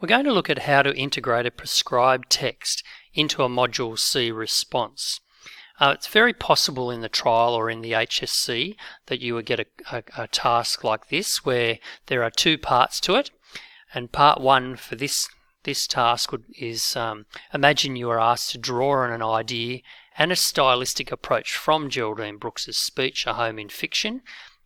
We're going to look at how to integrate a prescribed text into a Module C response. It's very possible in the trial or in the HSC that you would get a task like this where there are two parts to it, and part one for this task is imagine you are asked to draw on an idea and a stylistic approach from Geraldine Brooks's speech, A Home in Fiction,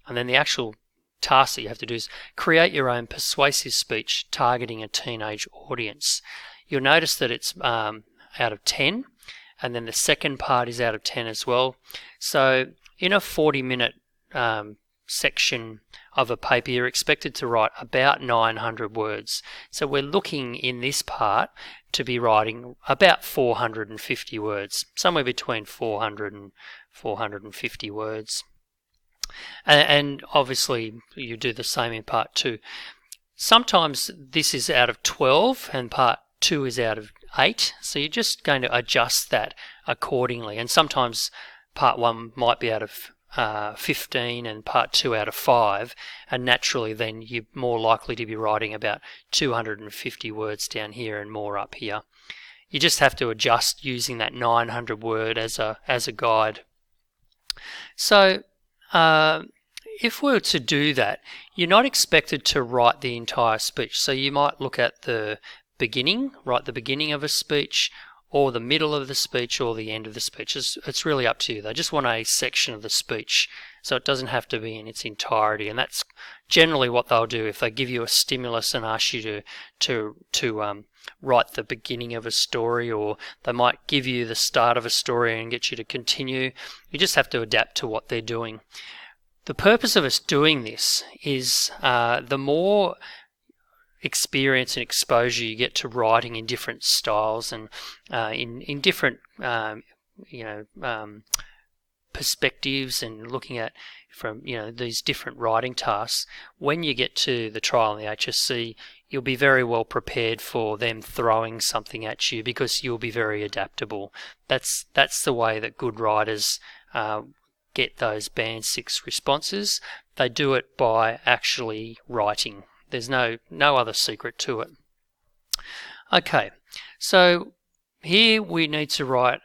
and then the actual task that you have to do is create your own persuasive speech targeting a teenage audience. You'll notice that it's out of 10, and then the second part is out of 10 as well. So in a 40-minute section of a paper, you're expected to write about 900 words. So we're looking in this part to be writing about 450 words, somewhere between 400 and 450 words. And obviously you do the same in part 2. Sometimes this is out of 12 and part 2 is out of 8, so you're just going to adjust that accordingly. And sometimes part 1 might be out of 15 and part 2 out of 5, and naturally then you're more likely to be writing about 250 words down here and more up here. You just have to adjust using that 900 word as a guide. So if we were to do that, you're not expected to write the entire speech. So you might look at the beginning, write the beginning of a speech, or the middle of the speech, or the end of the speech. It's really up to you. They just want a section of the speech, so it doesn't have to be in its entirety. And that's generally what they'll do if they give you a stimulus and ask you to write the beginning of a story, or they might give you the start of a story and get you to continue. You just have to adapt to what they're doing. The purpose of us doing this is the more experience and exposure you get to writing in different styles and in different perspectives, and looking at from these different writing tasks, when you get to the trial and the HSC, you'll be very well prepared for them throwing something at you because you'll be very adaptable. That's the way that good writers get those Band 6 responses. They do it by actually writing. There's no other secret to it. Okay, so here we need to write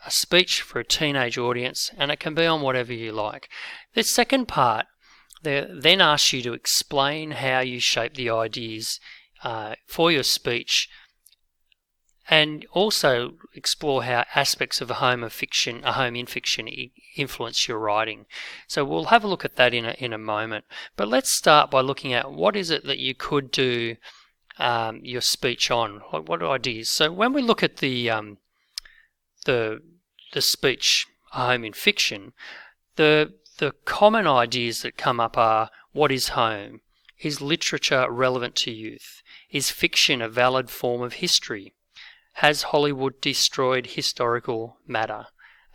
a speech for a teenage audience, and it can be on whatever you like. The second part then asks you to explain how you shape the ideas for your speech, and also explore how aspects of a home in fiction influence your writing. So we'll have a look at that in a moment. But let's start by looking at what is it that you could do your speech on. What ideas? So when we look at the speech, A Home in Fiction, the common ideas that come up are: what is home? Is literature relevant to youth? Is fiction a valid form of history? Has Hollywood destroyed historical matter?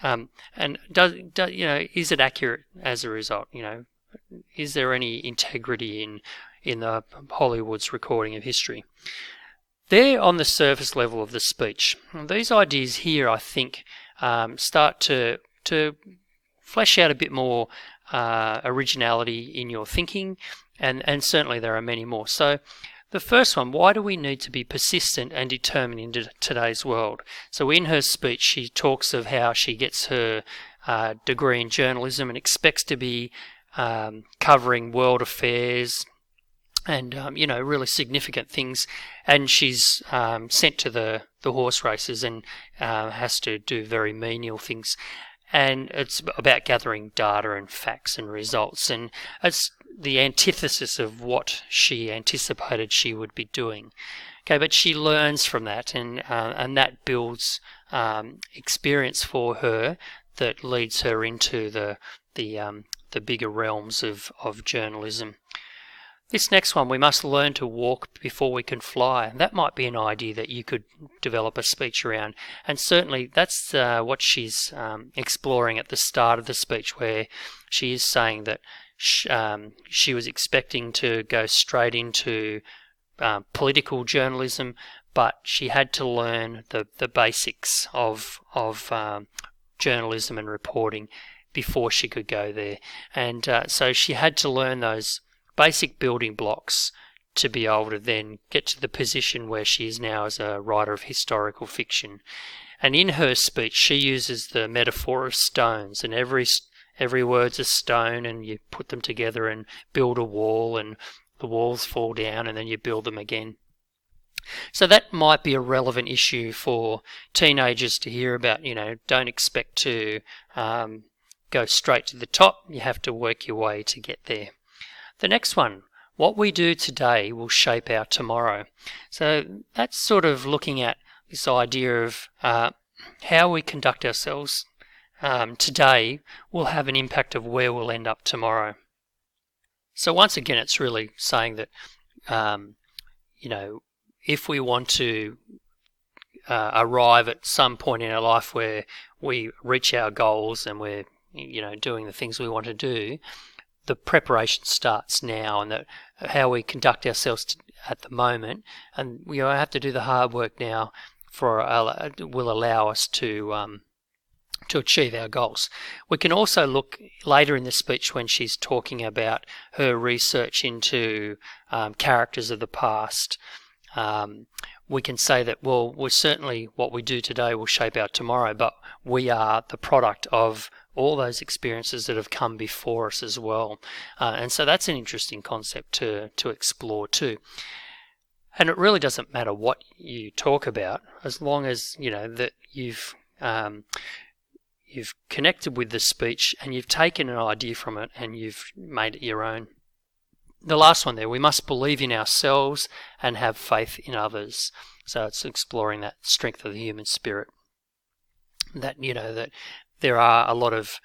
And is it accurate as a result? Is there any integrity in the Hollywood's recording of history? They're on the surface level of the speech. These ideas here, I think, start to flesh out a bit more originality in your thinking, and certainly there are many more. So the first one: why do we need to be persistent and determined in today's world? So in her speech, she talks of how she gets her degree in journalism and expects to be covering world affairs and really significant things. And she's sent to the horse races and has to do very menial things. And it's about gathering data and facts and results, and it's the antithesis of what she anticipated she would be doing. Okay, but she learns from that, and that builds experience for her that leads her into the bigger realms of journalism. This next one: we must learn to walk before we can fly. That might be an idea that you could develop a speech around, and certainly that's what she's exploring at the start of the speech, where she is saying that she was expecting to go straight into political journalism, but she had to learn the basics of journalism and reporting before she could go there, and so she had to learn those basic building blocks to be able to then get to the position where she is now as a writer of historical fiction. And in her speech, she uses the metaphor of stones, and every word's a stone, and you put them together and build a wall, and the walls fall down, and then you build them again. So that might be a relevant issue for teenagers to hear about. Don't expect to go straight to the top. You have to work your way to get there. The next one, what we do today will shape our tomorrow. So that's sort of looking at this idea of how we conduct ourselves today will have an impact of where we'll end up tomorrow. So once again, it's really saying that, if we want to arrive at some point in our life where we reach our goals and we're, doing the things we want to do, the preparation starts now, and that how we conduct ourselves at the moment, and we have to do the hard work now will allow us to achieve our goals. We can also look later in the speech when she's talking about her research into characters of the past. We can say that, we're certainly what we do today will shape our tomorrow, but we are the product of all those experiences that have come before us as well. And so that's an interesting concept to explore too. And it really doesn't matter what you talk about, as long as that you've connected with the speech and you've taken an idea from it and you've made it your own. The last one there, we must believe in ourselves and have faith in others. So it's exploring that strength of the human spirit. That that there are a lot of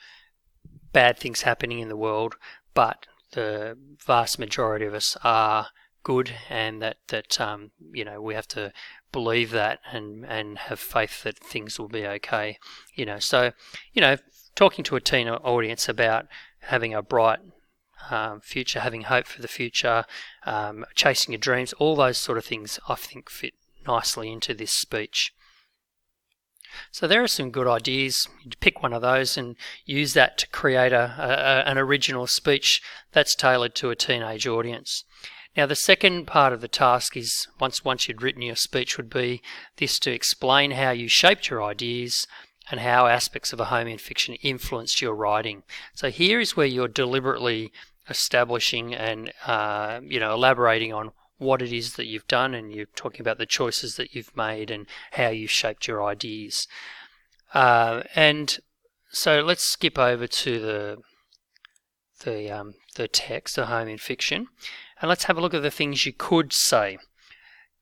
bad things happening in the world, but the vast majority of us are good, and that we have to believe that and have faith that things will be okay. So talking to a teen audience about having a bright future, having hope for the future, chasing your dreams, all those sort of things I think fit nicely into this speech. So there are some good ideas. You pick one of those and use that to create an original speech that's tailored to a teenage audience. Now the second part of the task is, once you'd written your speech, would be this: to explain how you shaped your ideas and how aspects of a home in fiction influenced your writing. So here is where you're deliberately establishing and elaborating on what it is that you've done, and you're talking about the choices that you've made and how you've shaped your ideas. And so let's skip over to the text, the home in fiction, and let's have a look at the things you could say.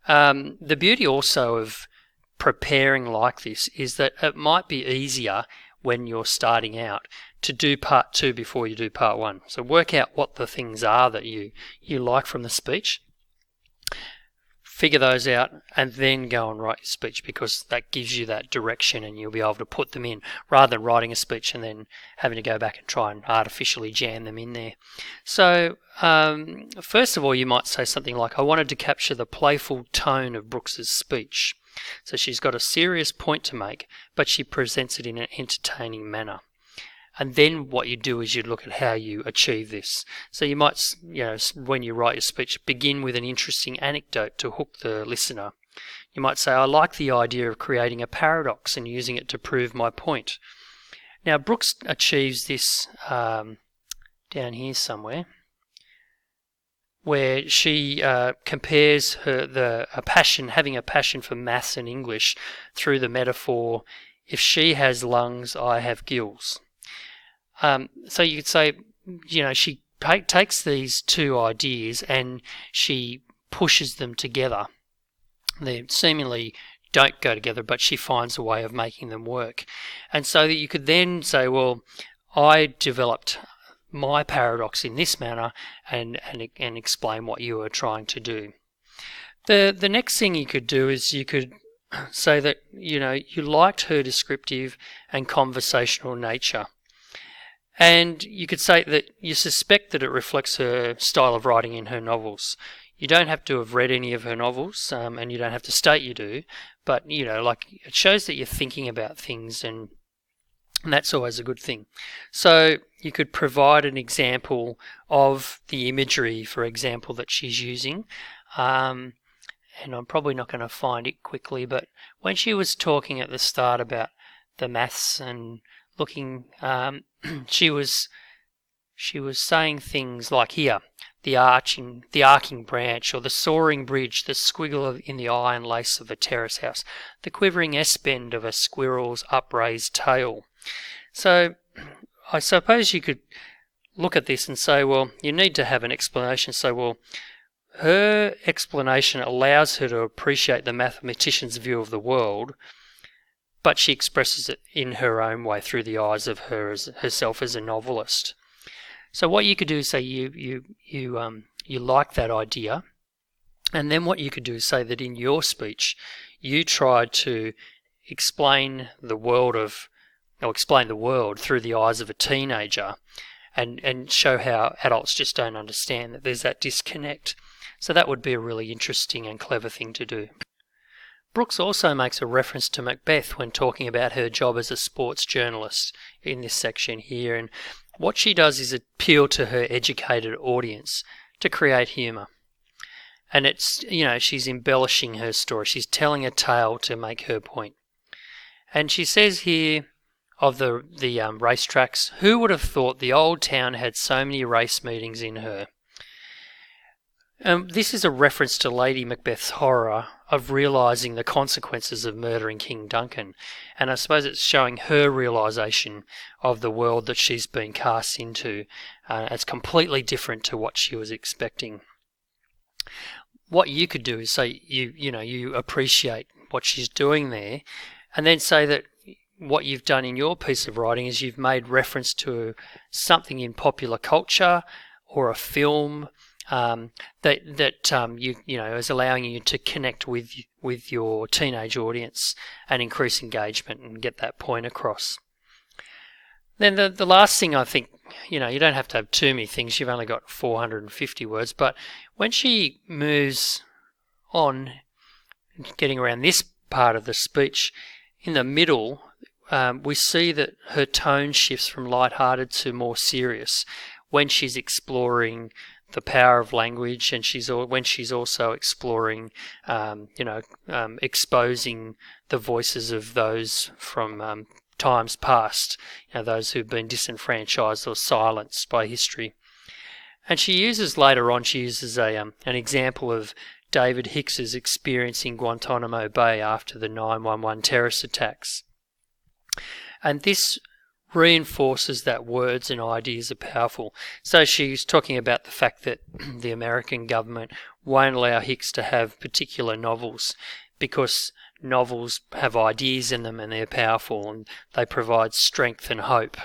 The beauty also of preparing like this is that it might be easier when you're starting out to do part two before you do part one. So work out what the things are that you like from the speech, figure those out, and then go and write your speech, because that gives you that direction and you'll be able to put them in, rather than writing a speech and then having to go back and try and artificially jam them in there. So first of all, you might say something like, I wanted to capture the playful tone of Brooks's speech. So she's got a serious point to make, but she presents it in an entertaining manner. And then what you do is you look at how you achieve this. So you might, when you write your speech, begin with an interesting anecdote to hook the listener. You might say, I like the idea of creating a paradox and using it to prove my point. Now, Brooks achieves this down here somewhere, where she compares having a passion for maths and English through the metaphor, if she has lungs, I have gills. So you could say, she takes these two ideas and she pushes them together. They seemingly don't go together, but she finds a way of making them work. And so that you could then say, well, I developed my paradox in this manner and explain what you were trying to do. The next thing you could do is you could say that, you liked her descriptive and conversational nature. And you could say that you suspect that it reflects her style of writing in her novels. You don't have to have read any of her novels, and you don't have to state you do, but, it shows that you're thinking about things and And that's always a good thing. So you could provide an example of the imagery, for example, that she's using. And I'm probably not going to find it quickly, but when she was talking at the start about the maths and looking, she was saying things like here, the arcing branch, or the soaring bridge, the squiggle in the iron lace of a terrace house, the quivering S-bend of a squirrel's upraised tail. So I suppose you could look at this and say, well, you need to have an explanation. So, well, her explanation allows her to appreciate the mathematician's view of the world, but she expresses it in her own way through the eyes of herself as a novelist. So what you could do is say you like that idea, and then what you could do is say that in your speech you tried to explain the world through the eyes of a teenager, and show how adults just don't understand that there's that disconnect. So that would be a really interesting and clever thing to do. Brooks also makes a reference to Macbeth when talking about her job as a sports journalist in this section here, and what she does is appeal to her educated audience to create humour. And it's, she's embellishing her story. She's telling a tale to make her point. And she says here of the racetracks, who would have thought the old town had so many race meetings in her? This is a reference to Lady Macbeth's horror of realising the consequences of murdering King Duncan, and I suppose it's showing her realisation of the world that she's been cast into as completely different to what she was expecting. What you could do is say you appreciate what she's doing there, and then say that what you've done in your piece of writing is you've made reference to something in popular culture or a film that is allowing you to connect with your teenage audience and increase engagement and get that point across. Then the last thing, I think, you don't have to have too many things. You've only got 450 words, but when she moves on, getting around this part of the speech, in the middle, we see that her tone shifts from lighthearted to more serious when she's exploring the power of language, and when she's also exploring, exposing the voices of those from times past, those who've been disenfranchised or silenced by history. And she uses an example of David Hicks's experience in Guantanamo Bay after the 9/11 terrorist attacks. And this reinforces that words and ideas are powerful. So she's talking about the fact that the American government won't allow Hicks to have particular novels because novels have ideas in them and they're powerful and they provide strength and hope.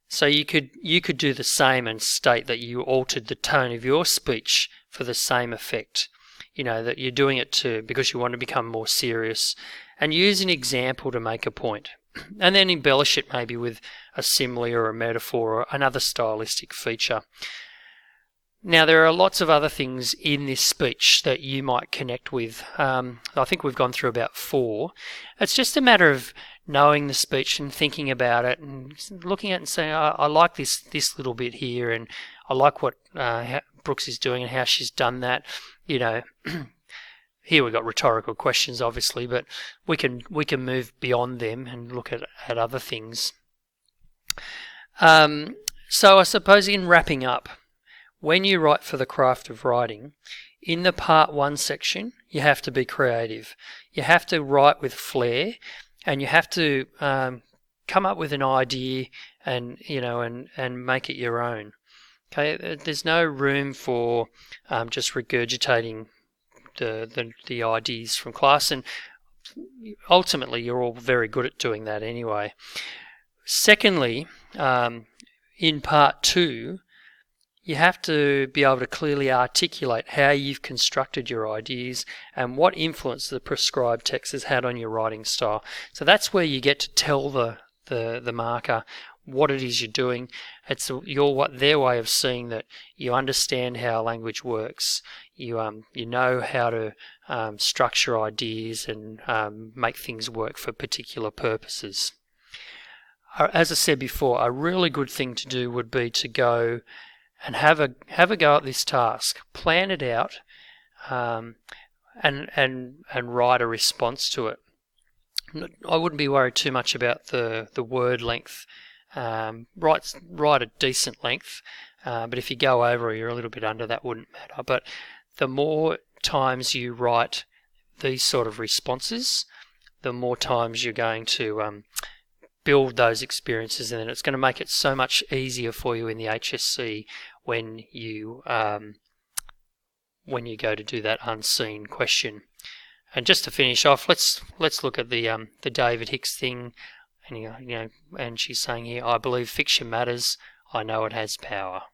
So you could do the same and state that you altered the tone of your speech for the same effect. That you're doing it because you want to become more serious, and use an example to make a point. And then embellish it maybe with a simile or a metaphor or another stylistic feature. Now, there are lots of other things in this speech that you might connect with. I think we've gone through about 4. It's just a matter of knowing the speech and thinking about it and looking at it and saying, I like this little bit here, and I like what Brooks is doing and how she's done that. Here we've got rhetorical questions, obviously, but we can move beyond them and look at other things. So I suppose in wrapping up, when you write for the craft of writing, in the part 1 section, you have to be creative. You have to write with flair, and you have to come up with an idea and make it your own. Okay, there's no room for just regurgitating the ideas from class, and ultimately you're all very good at doing that anyway. Secondly, in part 2, you have to be able to clearly articulate how you've constructed your ideas and what influence the prescribed text has had on your writing style. So that's where you get to tell the marker what it is you're doing. It's their way of seeing that you understand how language works. You know how to structure ideas and make things work for particular purposes. as I said before, a really good thing to do would be to go and have a go at this task, plan it out, and write a response to it. I wouldn't be worried too much about the word length. Write a decent length, but if you go over or you're a little bit under, that wouldn't matter. But the more times you write these sort of responses, the more times you're going to build those experiences, and then it's going to make it so much easier for you in the HSC when you go to do that unseen question. And just to finish off, let's look at the David Hicks thing, and and she's saying here, I believe fiction matters. I know it has power.